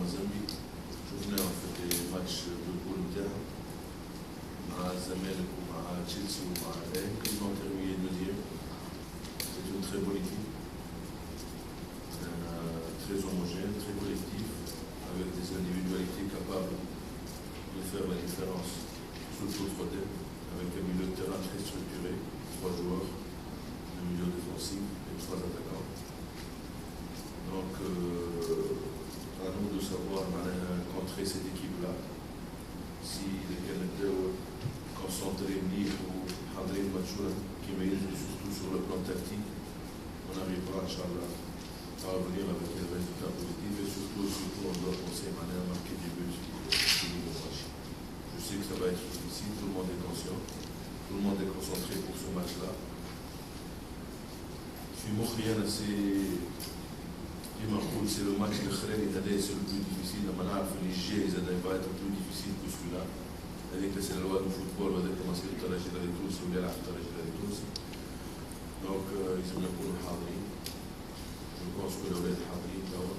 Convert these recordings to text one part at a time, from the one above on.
مازامبي شفناهم في الماتش البطولة نتاعهم مع الزمالك ومع تشيلسي ومع الاهلي ils ont terminé deuxième. C'est une très bonne équipe, très homogène, très collective, avec des individualités capables de faire la différence sur tout le thème, avec un milieu de terrain très structuré, 3 joueurs, un milieu défensif et 3 attaquants. Donc, à nous de savoir contrer cette équipe-là. Si les Canadiens concentrés, libres ou حاضرين ماتشونا كما يجب surtout sur le plan tactique, on arrivera, Inch'Allah, à revenir avec des résultats positifs et surtout on doit penser à marquer des buts sur le match. Je sais que ça va être difficile, tout le monde est conscient, tout le monde est concentré pour ce match-là. في مخي أنا كما نقول سي لو ماتش الاخراني هذا سي لو بلو ديفيسيل لما نعرف اللي الجاي زاد يبقى بلو ديفيسيل بلوس كو لا هذيك سي لوا دو فوتبول وهذاك مصير الترجي الرياضي التونسي ولا يلعب الترجي الرياضي التونسي دونك لازمنا نكونوا حاضرين جو بونس كو الاولاد حاضرين توا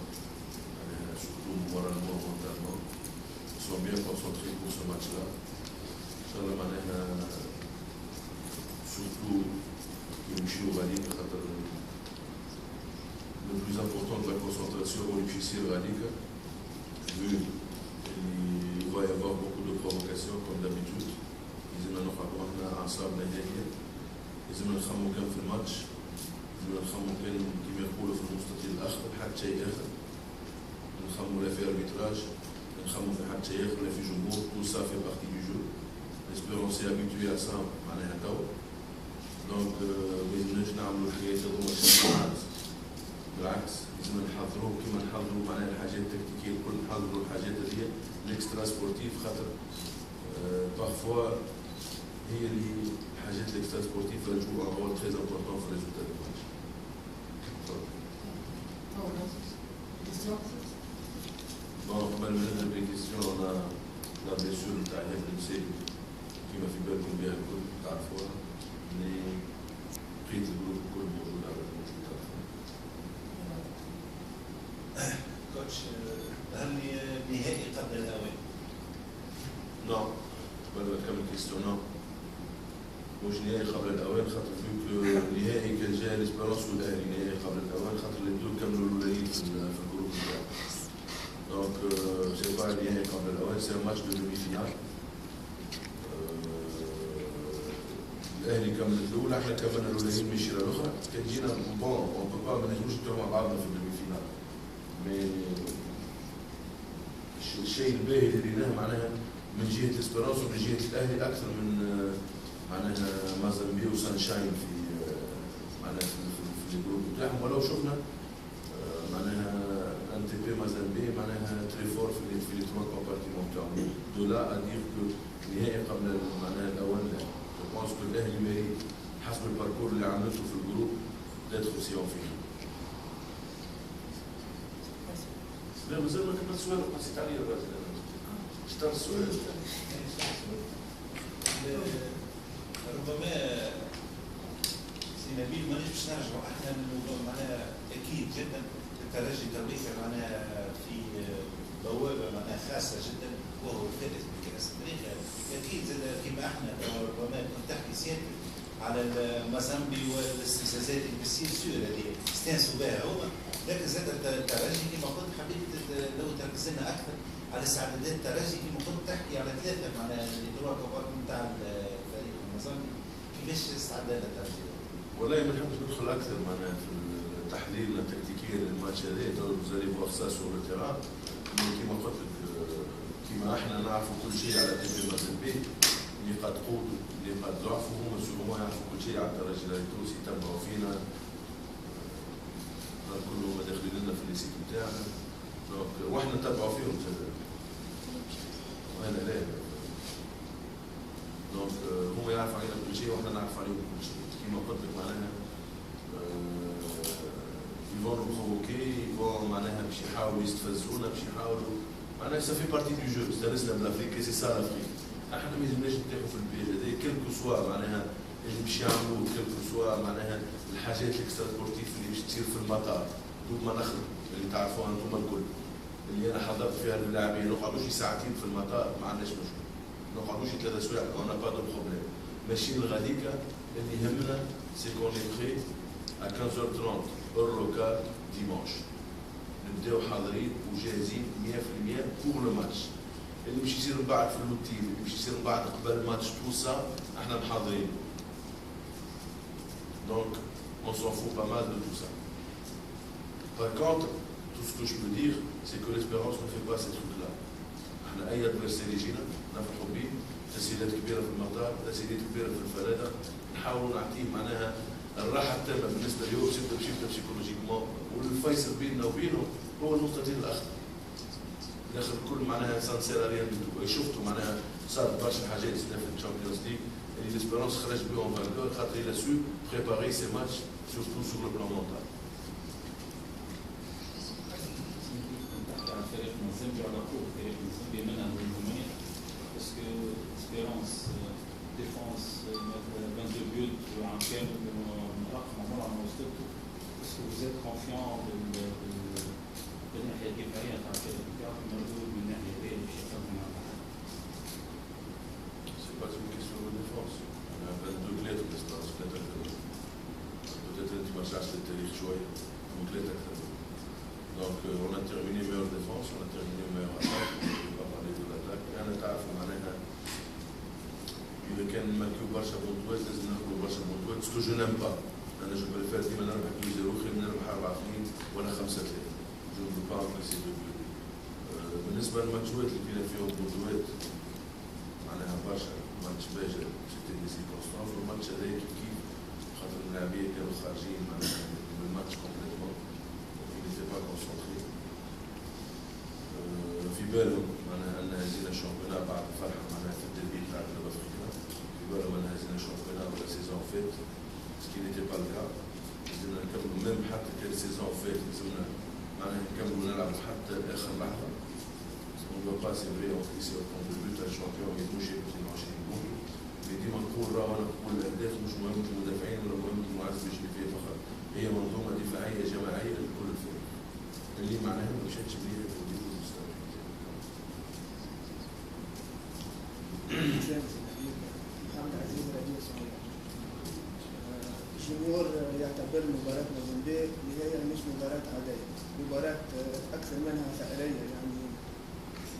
سورتو مورالمون ومونتالمون سون بيان كونسونتري بور سو ماتش لا ان شاء الله معناها سورتو يمشيو غاديين خاطر le plus important de la concentration au difficile radical, vu qu'il va y avoir beaucoup de provocations comme d'habitude. Ils ont ensemble ils ont un في الماتش ils ont كان كما يقولوا في المستطيل الاخضر حتى شيء اخر نخموا لا في arbitrage نخموا في حتى شيء اخر لا في جمهور tout ça fait partie du jeu. L'espérance est habituée à ça معناها تو donc ما يلزمناش نعملوا الحكايات هذوما بالعكس لازم نحضروا كما نحضروا معناها الحاجات التكتيكيه الكل نحضروا الحاجات هذه الاكسترا سبورتيف خاطر بارفوا هي اللي الحاجات الاكسترا سبورتيف جو ان رول تري امبورطون في الريزولتا دو ماتش. بون قبل ما نبدا بالكيستيون انا لا بيسور نتاع هيك المسائل كيما في بالكم بها الكل تعرفوها اللي بقيت الجروب الكل موجود على كوتش هل نهائي قبل الاوان؟ نو قبل ما نكمل كيستيون نو مش نهائي قبل الاوان خاطر فيك النهائي كان جاي ليسبيرونس والاهلي نهائي قبل الاوان خاطر الدول كملوا الاولين في الجروب نتاعهم دونك سي با نهائي قبل الاوان سي ماتش دو دومي فينال الاهلي كمل الاولى احنا كملنا الاولين من الشيره الاخرى كان جينا بون اون بو با ما نجموش نتوما مع بعضنا في الدومي فينال الشيء الباهي اللي لقيناه معناها من جهه الاسبيرونس ومن جهه الاهلي اكثر من معناها مازامبي وسانشاين في معناها في الجروب بتاعهم ولو شفنا معناها ان تي بي مازامبي معناها تري فور في لي تروا كومبارتيمون بتاعهم دو لا ادير كو نهائي قبل معناها الاول لا جو بونس كو الاهلي ماري حسب الباركور اللي عملته في الجروب داتر اوسي اون فينال. لا مازال ما كملت سؤال قصيت عليه الراجل اشتغل السؤال ربما سي نبيل مانيش باش نرجعوا احنا للموضوع معناها اكيد جدا الترجي تويكا معناها في بوابه معناها خاصه جدا وهو الفائز بكاس افريقيا اكيد كما احنا ربما كنت تحكي سيادتك على مازامبي والاستفزازات اللي بتصير سور هذه استانسوا بها هما لكن زاد الترجي كما قلت حبيت لو تركزنا اكثر على استعدادات الترجي كما كنت تحكي على 3 معناها اللي تروح نتاع الفريق المازامبي كيفاش استعداد الترجي؟ والله ما نحبش ندخل اكثر معناها في التحليل التكتيكي للماتش هذا زالي فوار سا سور لو تيران كما قلت لك كما احنا نعرفوا كل شيء على تي بي مازامبي نقاط قوته نقاط ضعفه هما سورمون يعرفوا كل شيء على الترجي التونسي يتبعوا فينا كلهم داخلين لنا في الليسيت بتاعنا دونك واحنا نتبعوا فيهم وانا لا دونك هم يعرفوا علينا كل شيء واحنا نعرف عليهم كل شيء كما قلت لك معناها يفون بروفوكي يفون معناها باش يحاولوا يستفزونا باش يحاولوا معناها سا في بارتي دو جو استانسنا بالافريك سي سا لافريك احنا ما يلزمناش نتاخذوا في البيج هذا كيلكو سوا معناها اللي باش يعملوا كيلكو سوا معناها الحاجات الاكسترا سبورتيف اللي باش تصير في المطار دوما نخل اللي تعرفوها انتم الكل اللي انا حضرت فيها اللاعبين ما نقعدوش ساعتين في المطار ما عندناش مشكل، ما نقعدوش 3 سوايع اون با دو بروبليم. ماشيين لغاديكا اللي يهمنا سي كون لي بري à 15h30 heure locale dimanche. نبداو حاضرين وجاهزين 100% pour le match. اللي باش يصير من بعد في اللوتيل، اللي باش يصير من بعد قبل الماتش تو سا احنا محاضرين. Donc on s'en fout pas mal de tout ça. Par contre, tout ce que je peux dire, c'est que l'Espérance ne fait pas ces trucs-là. احنا اي ادفيرسير يجينا نفرحوا به، تسهيلات كبيره في المطار، تسهيلات كبيره في الفنادق، نحاولوا نعطيه معناها الراحه التامه بالنسبه له سيبدا بسيكولوجيكمون، والفيصل بيننا وبينه هو المستطيل الاخضر. الاخر الكل معناها سان سيراريان شفتوا معناها صارت برشا حاجات في الشامبيونز ليج اللي ليسبيرونس خرج بهم فالكور خاطر il a su préparer ses matchs surtout sur le plan mental. فريق منظم على كل فريق منظم بمنع الهجومية باسكو اسبيرونس ديفونس 22 بيوت عام كامل من رقم عمرها ما وصلته باسكو زاد كونفيون بالناحية الدفاعية تاع الفريق بتاعكم مردود من الناحية هذيا باش يخدموا مع بعض. سي با اون كيسيون دو ديفونس، انا 22 كلات في الاسبيرونس 3 اكثر. بوتيتر انت ما رجعتش للتاريخ شوية، هم 3 اكثر. Donc on a terminé meilleure défense, on a terminé meilleure attaque, on ne peut pas parler de l'attaque. Et on a تعرفوا معناها إذا كان نماركيو برشا بونتوات لازم ناكلوا برشا بونتوات، سكو جو نام با. أنا جو بريفير ديما نربح 2-0 خير من نربح 4-2 ولا 5-3. جو نو با انكسي دو بيو. بالنسبة للماتشات اللي كاين فيهم بونتوات معناها برشا ماتش باجر سيتي دي سيركونستانس، والماتش هذايا كيف خاطر اللاعبية كانوا خارجين معناها من الماتش كومبليتمون. pas concentré. في بالهم معناها ان هزينا الشامبيونات بعد الفرحه معناها في الديربي تاع كلوب افريقيا، في بالهم ان هزينا الشامبيونات ولا سيزون فات سكي نيتي با الكا، لازمنا نكملوا ميم حتى كان سيزون فات لازمنا معناها نكملوا نلعبوا حتى اخر لحظه. اون دو با سي فري اون كيسي اون دو بوت تاع الشامبيون يدوشي 22 جول، اللي ديما نقول راهو انا نقول الاهداف مش مهم المدافعين ولا مهم المعز باش اللي فيه فقط، هي منظومه دفاعيه جماعيه لكل الفرق. اللي معناها ما مشاتش بليها في الديفوز المستوى. محمد عزيز رئيس الجمهور يعتبر مباراة موزمبيق اللي هي مش مباراة عادية، مباراة أكثر منها ثأرية، يعني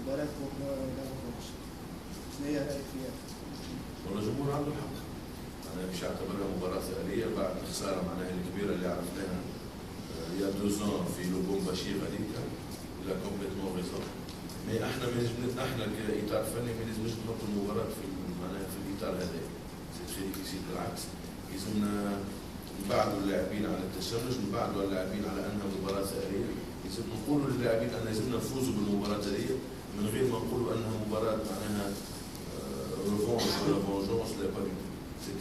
مباراة بكرة لا ماتش. شنو هي رأيك فيها؟ والله الجمهور عنده الحق. أنا مش أعتبرها مباراة ثأرية بعد الخسارة معناها الكبيرة اللي عرفناها il y a 2 ans في لوبومباشي غاديك لا كومبليتمون ريزون. مي احنا ما لازمنا احنا كاطار فني ما لازمناش نحطوا المباراه في معناها في الاطار هذا، سي تري ديفيسيل بالعكس، لازمنا نبعدوا اللاعبين على التشنج، نبعدوا اللاعبين على انها مباراه ثأريه، لازم نقولوا للاعبين ان لازمنا نفوزوا بالمباراه هذه من غير ما نقولوا انها مباراه معناها ريفونش ولا فونجونس، لا با سي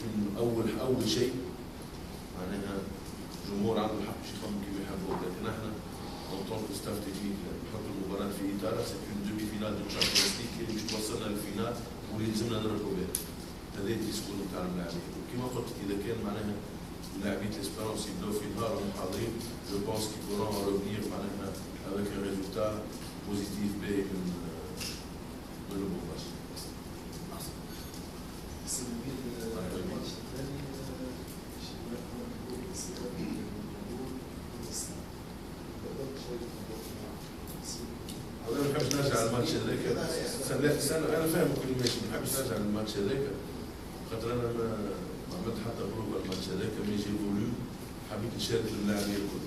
اول شيء معناها الجمهور عنده الحق باش يخمم كيما يحبوا، لكن احنا اون طونك ستاف تكنيك نحط المباراه في اطارها سي اون دومي فينال دو تشامبيونز ليغ اللي باش توصلنا للفينال واللي لازمنا نربحوا بها. هذا الديسكور نتاع اللاعبين، وكما قلت اذا كان معناها لاعبين ليسبيرونس يبداو في نهارهم حاضرين، جو بونس كي بورون روفنير معناها افيك ان ريزولتا بوزيتيف باهي من لوبومباشي. أنا ما بحبش نرجع للماتش هذاك، أنا فاهم كل ماشي، ما بحبش نرجع للماتش هذاك، خاطر أنا ما عملت حتى بروفا الماتش هذاك، مي جي فولو حبيت نشارك اللاعبين الكل،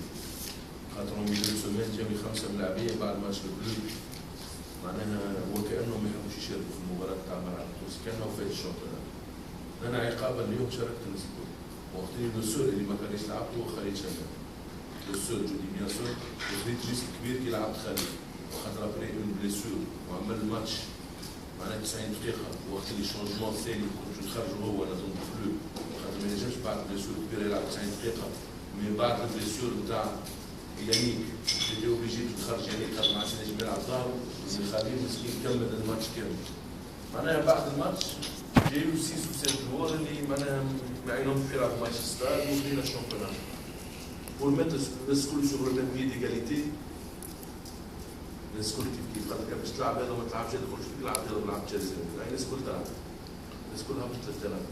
خاطر هم ميليو سومان جاوني 5 ملاعبية بعد ماتش الكل، معناها وكأنهم ما يحبوش يشاركوا في المباراة تاع الملعب التونسي، كأنه فايت الشامبيونات. أنا عقابا اليوم شاركت الناس الكل، وقت لو سول اللي ما كانش لعبته هو خالد شمال. لو سول جو دي بيان سور، وخذيت ريسك كبير كي لعبت خالد. خاطر ابري اون بليسور وعمل الماتش معناها 90 دقيقة، وقت اللي شونجمون الثاني كنت نخرجوا هو انا دونك بلو، خاطر ما ينجمش بعد بليسور كبيرة يلعب 90 دقيقة، من بعد البليسور نتاع يانيك اللي اوبليجي تخرج يانيك خاطر ما عادش ينجم يلعب ظهره، نخليه مسكين كمل الماتش كامل. معناها بعد الماتش جايو 6 و 7 جوار اللي معناها ما عينهمش يلعبوا ماتش ستاد وخذينا الشامبيونات. pour mettre le school sur le même pied d'égalité, الناس الكل كيف خاطر باش تلعب هذا وما تلعبش هذا كل شيء تلعب هذا وما تلعبش هذا الناس الكل تلعب الناس كلها مش تلعب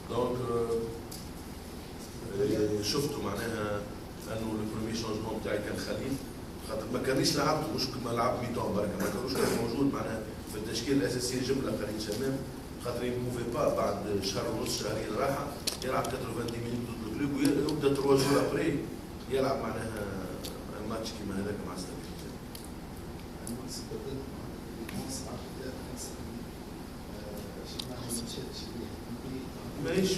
دونك شفتوا معناها انه البرومي شونجمون تاعي كان خليل خاطر ما كانش لعبت مش كما لعب ميتون بركه ما كانوش كان موجود معناها في التشكيل الاساسي جمله خليل شمام خاطر يموفي با بعد شهر ونص شهرين راحه يلعب 90 مينوت ضد الكلوب ويبدا 3 جور ابري يلعب معناها ماتش كيما هذاك مع ستاك ماهيش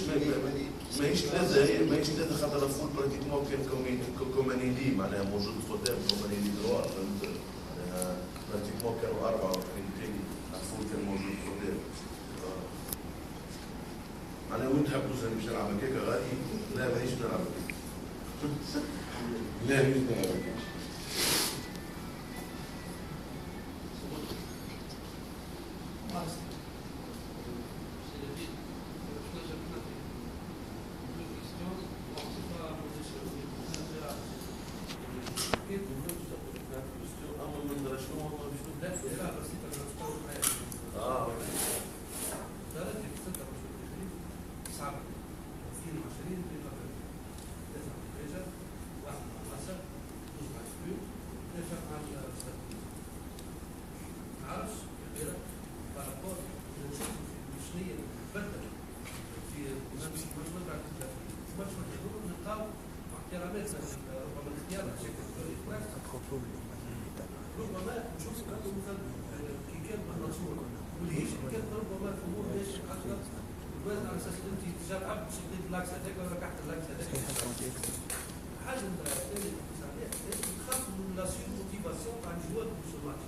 ثلاثة خاطر الفول براتيكمون كان كومانيلي معناها موجود قدام كومانيلي دروا معناها براتيكمون كانوا 4 كريتيري الفول كان موجود قدام معناها وين تحبوا زين باش نلعب هكاك غادي لا ماهيش نلعب هكاك لا ماهيش نلعب هكاك ربما نشوف انه مثلا كي كان منصور والهيش كان ربما الامور ماشي اكثر الوزن على اساس انت جاب عبد شديت اللاكس هذاك ولا ركعت اللاكس هذاك حاجه ثانيه تخاف من لا سير موتيفاسيون تاع الجوار في الماتش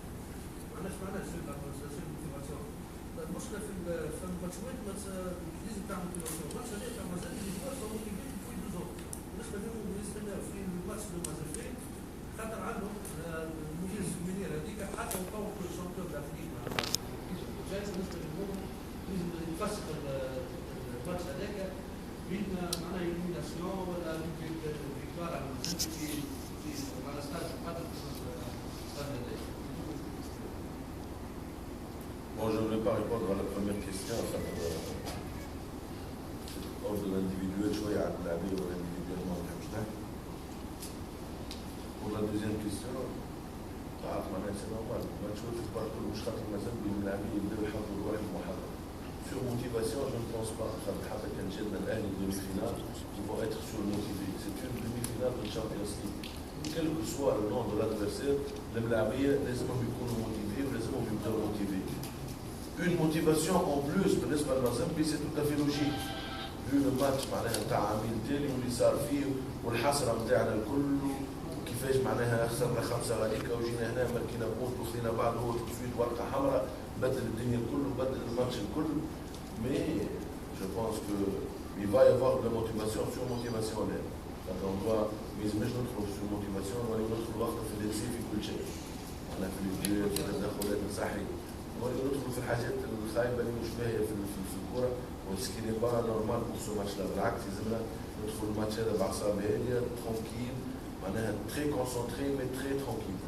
معناش معناها سير موتيفاسيون المشكله في الماتشات لازم تعمل موتيفاسيون الماتش هذاك مازال الجوار سو موتيفي في دوزون بالنسبه لهم بالنسبه في الماتش اللي مازال فيه خاطر عندهم المدير الزميليه هذيك حتى وقعوا في الشامبيون دافريك جاي بالنسبه لهم لازم يفسر الماتش هذاك بين معناها إليميناسيون ولا فيكتوار على على ستاد قدر ستاد هذاك. Bon, je ne vais pas répondre à la première question, ordre individuel, شوية على اللاعبين ولا individuellement ما نحبش نحكي. Pour la deuxième question, تعرف معناها سي نورمال، ما تشوف الباركور مش خاطر مازال اللاعبين يبداو يحضروا روحهم محاضرة. Sur motivation, je ne pense pas. حتى كان جاتنا الأهلي demi-finale, ils vont être surmotivés. C'est une demi-finale de Champions League. Quel que soit le nom de l'adversaire, الملاعبية لازمهم يكونوا موتيفي ولازمهم يبداو موتيفي. Une motivation en plus بالنسبة للمازمبي c'est tout à fait logique. Vu le match معناها نتاع عامين تالي واللي صار فيه والحسرة نتاعنا الكل وكيفاش معناها خسرنا 5 غاديكا وجينا هنا مركينا بونت وخذينا بعد هو تصويت ورقة حمراء بدل الدنيا الكل وبدل الماتش الكل. Mais je pense qu'il va y avoir de la motivation sur motivation là. On doit مازمناش ندخلوا في motivation ولا ندخلوا وقت في الانسي في كل شيء. أنا في الفيديو في التدخلات الصحية. ولا ندخلوا في الحاجات الخايبة اللي مش باهية في الكرة وسكيني با نورمال بور سو ماتش لا بالعكس لازمنا ندخلوا الماتش هذا بأعصاب هادية ترونكيل معناها تري كونسونتري مي تري ترونكيل.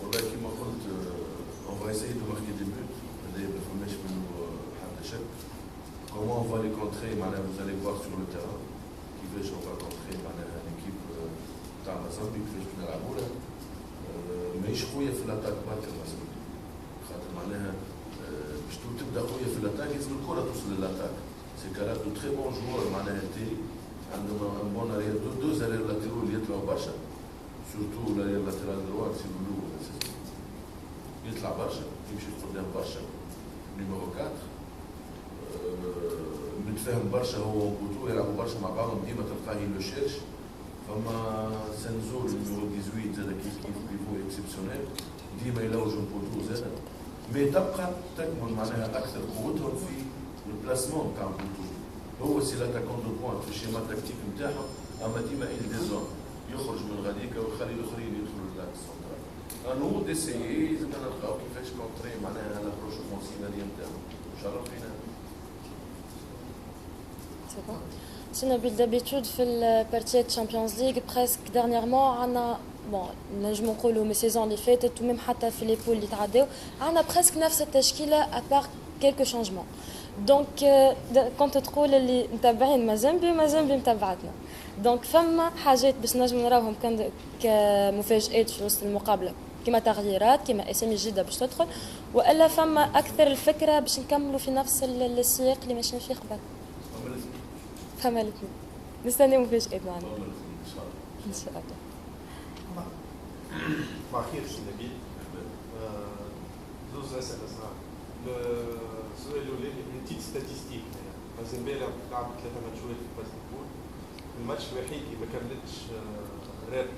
والله كما قلت on va essayer de marquer des buts هذا ما فماش منه حتى شك. Comment on va les contrer معناها vous allez voir sur le terrain كيفاش on va contrer معناها l'équipe تاع مازامبي كيفاش نلعبوا لها. ماهيش قوية في الاتاك برشا مازامبي خاطر معناها باش تبدا قوية في الاتاك لازم الكرة توصل للاتاك. سي كارات دو تري بون جوار معناها تالي عندهم ان بون اريير دوز اريير لاتيرو اللي يطلعوا برشا سورتو الاريير لاتيرال دروات سي بلو يطلع برشا يمشي قدام برشا. نيميرو 4 متفاهم برشا هو وبوتو يلعبوا برشا مع بعضهم ديما تلقاه لو شيرش. فما سنزور نيميرو 18 زاد كيف بيفو اكسبسيونيل ديما يلوجوا بوتو زاد. مي تبقى تكمن معناها اكثر قوتهم في البلاسمون تاع بوتو. هو سي لاتاكون دو بوان في الشيما التكتيك نتاعهم اما ديما دي زون يخرج من غاديكا ويخلي الاخرين يدخلوا للاكس سنترال. انو ديسيي زعما نلقاو كيفاش كونتري معناها لابروش اوفونسيفاليه نتاعو ان شاء الله فينا. C'est bon. Sinon, d'habitude, في البارتيات تشامبيونز ليغ بريسك ديرنييرمون عندنا بون نجمو نقولوا من السيزون اللي فاتت وميم حتى في لي بول اللي تعداو عندنا بريسك نفس التشكيله ابار كيلكو شانجمون. دونك كنت تقول اللي متابعين مازامبي متابعتنا. دونك فما حاجات باش نجمو نراوهم كمفاجآت في وسط المقابله كما تغييرات كما اسامي جديده باش تدخل والا فما اكثر الفكره باش نكملوا في نفس السياق اللي ماشيين فيه قبل. فما الاثنين نستنى مفاجآت معنا ان شاء الله. مع خير سي نبيل. زوز اسئله صراحه. السؤال الاولاني بتيت ستاتيستيك مازيمبي لعب 3 ماتشات في باس البول. الماتش الوحيد اللي ما كملتش راب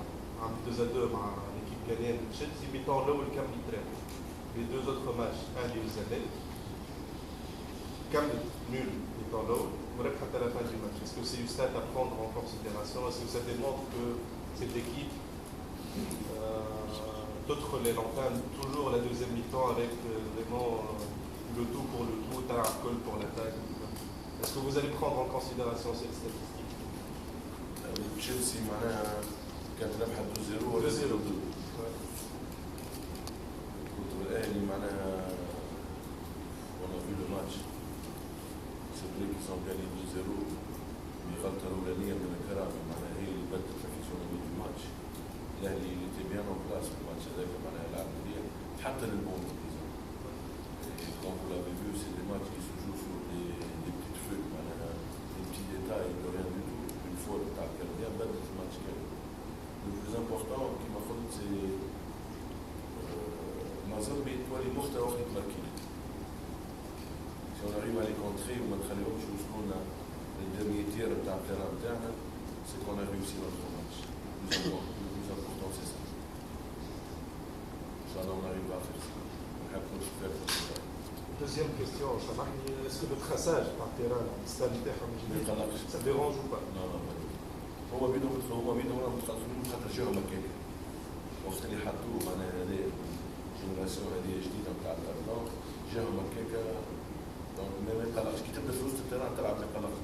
عم 2-2 مع ليكيب غانيان تشيلسي ميطون الاول كملت راب. لي دو زوتر ماتش اهلي والزمالك كملت نول ميطون الاول وربحت حتى لا فان دي ماتش. Est-ce que c'est une stat à prendre en considération? Est-ce que ça démontre que cette équipe d'autres les entament toujours la deuxième mi-temps avec vraiment le tout pour le tout, Tarakol pour l'attaque? Est-ce que vous allez prendre en considération cette statistique? تشيلسي معناها كانت ربحت 2-0 ولا 0-2. والاهلي معناها on a vu le match. C'est vrai qu'ils ont gagné 2-0 بغلطه الاولانيه من الكرامي معناها هي اللي بدت في فيسيوناليتي دو ماتش. الاهلي اللي était bien en place في الماتش هذاك معناها لعب مليح حتى للبون. Comme vous l'avez vu, c'est des matchs qui se jouent sur des petites feuilles, des petits détails, de rien du tout. Une faute, t'as gardien, bête de ce match. Le plus important qui m'a fait, c'est Mazembe, toi, les morts, t'as marqué. Si on arrive à les contrer, ou à les jusqu'au le dernier tir de ta terrain, c'est qu'on a réussi notre match. Le plus important, c'est ça. Ça, on arrive à faire ça. On a pu faire ça. Deuxième question, est-ce que le traçage par terrain, ça dérange ou pas? Non, non, هو بيدهم متخلفين خاطر جاهم هكاك. وقت اللي حطوه معناها هذه الجينيراسيون هذه جديده نتاع الارض جاهم هكاك دونك ما يقلقش كي تبدا في وسط التيران تلعب ما يقلقش.